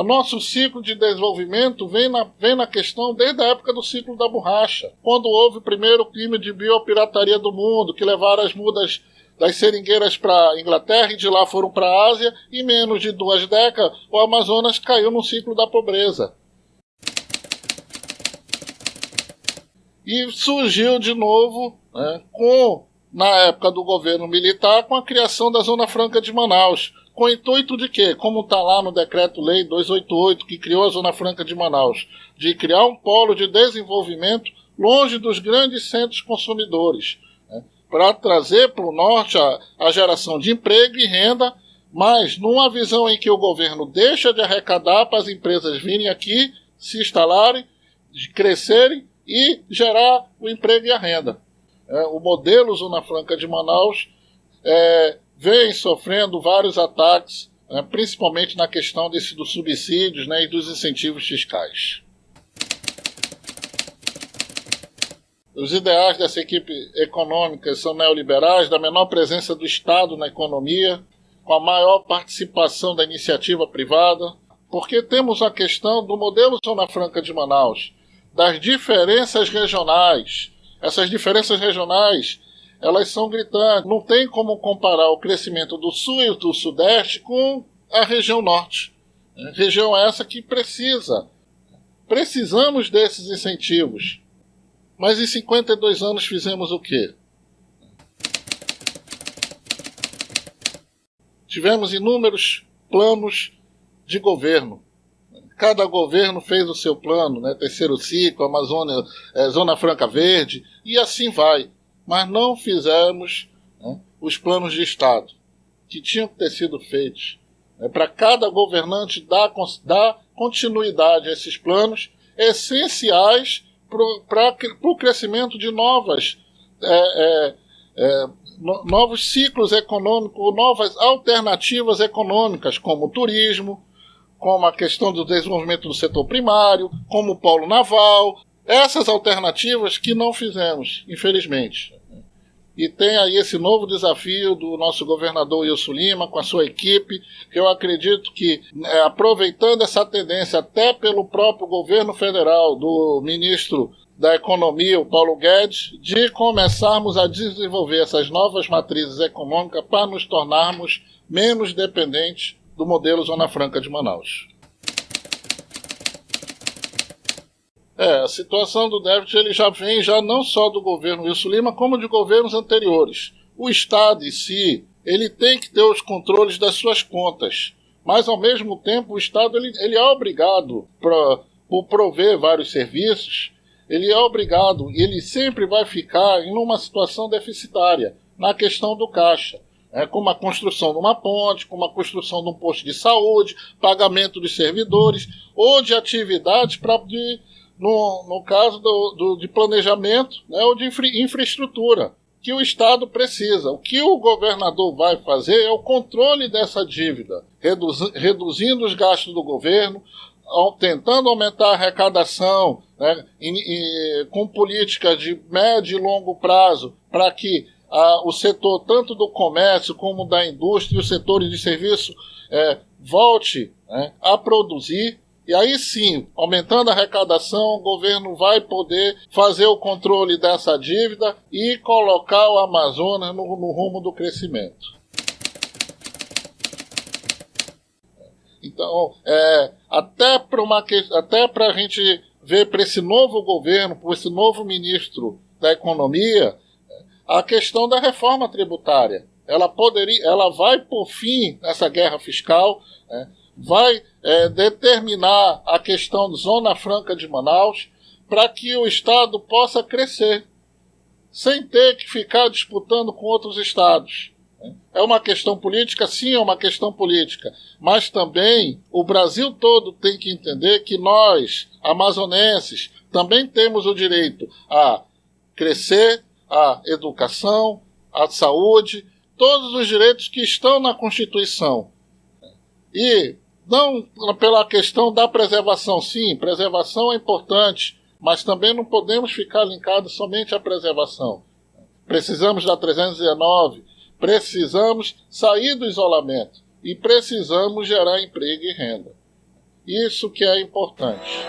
O nosso ciclo de desenvolvimento vem na questão desde a época do ciclo da borracha, quando houve o primeiro crime de biopirataria do mundo, que levaram as mudas das seringueiras para a Inglaterra e de lá foram para a Ásia, e em menos de 2 décadas o Amazonas caiu no ciclo da pobreza. E surgiu de novo, né, na época do governo militar, com a criação da Zona Franca de Manaus. Com o intuito de quê? Como está lá no Decreto-Lei 288, que criou a Zona Franca de Manaus, de criar um polo de desenvolvimento longe dos grandes centros consumidores, né, para trazer para o norte a geração de emprego e renda, mas numa visão em que o governo deixa de arrecadar para as empresas virem aqui, se instalarem, crescerem e gerar o emprego e a renda. O modelo Zona Franca de Manaus vem sofrendo vários ataques, principalmente na questão dos subsídios, né, e dos incentivos fiscais. Os ideais dessa equipe econômica são neoliberais, da menor presença do Estado na economia, com a maior participação da iniciativa privada, porque temos a questão do modelo Zona Franca de Manaus, das diferenças regionais. Essas diferenças regionais, elas são gritantes. Não tem como comparar o crescimento do Sul e do Sudeste com a região Norte. Região essa que precisamos desses incentivos. Mas em 52 anos fizemos o quê? Tivemos inúmeros planos de governo. Cada governo fez o seu plano, né? Terceiro ciclo, Amazônia, Zona Franca Verde, e assim vai. Mas não fizemos, né, os planos de Estado que tinham que ter sido feitos. Para cada governante dar continuidade a esses planos essenciais para o crescimento de novos ciclos econômicos, novas alternativas econômicas, como o turismo, como a questão do desenvolvimento do setor primário, como o polo naval. Essas alternativas que não fizemos, infelizmente. E tem aí esse novo desafio do nosso governador Wilson Lima, com a sua equipe, que eu acredito que, aproveitando essa tendência até pelo próprio governo federal, do ministro da Economia, o Paulo Guedes, de começarmos a desenvolver essas novas matrizes econômicas para nos tornarmos menos dependentes do modelo Zona Franca de Manaus. A situação do déficit ele já vem não só do governo Wilson Lima, como de governos anteriores. O Estado em si, ele tem que ter os controles das suas contas, mas ao mesmo tempo o Estado ele é obrigado, por prover vários serviços, ele é obrigado e ele sempre vai ficar em uma situação deficitária na questão do caixa. Como a construção de uma ponte, como a construção de um posto de saúde, pagamento dos servidores, ou de atividades no caso de planejamento, né, ou de infraestrutura, que o Estado precisa. O que o governador vai fazer é o controle dessa dívida, reduzindo os gastos do governo, tentando aumentar a arrecadação, né, com políticas de médio e longo prazo, para que o setor tanto do comércio como da indústria e os setores de serviço volte, né, a produzir. E aí sim, aumentando a arrecadação, o governo vai poder fazer o controle dessa dívida e colocar o Amazonas no rumo do crescimento. Então, até para a gente ver para esse novo governo, para esse novo ministro da Economia, a questão da reforma tributária. Ela vai por fim essa guerra fiscal, né? Vai determinar a questão da Zona Franca de Manaus para que o Estado possa crescer, sem ter que ficar disputando com outros estados. É uma questão política? Sim, é uma questão política. Mas também o Brasil todo tem que entender que nós, amazonenses, também temos o direito a crescer, a educação, a saúde, todos os direitos que estão na Constituição. E não pela questão da preservação. Sim, preservação é importante, mas também não podemos ficar linkados somente à preservação. Precisamos da 319, precisamos sair do isolamento e precisamos gerar emprego e renda. Isso que é importante.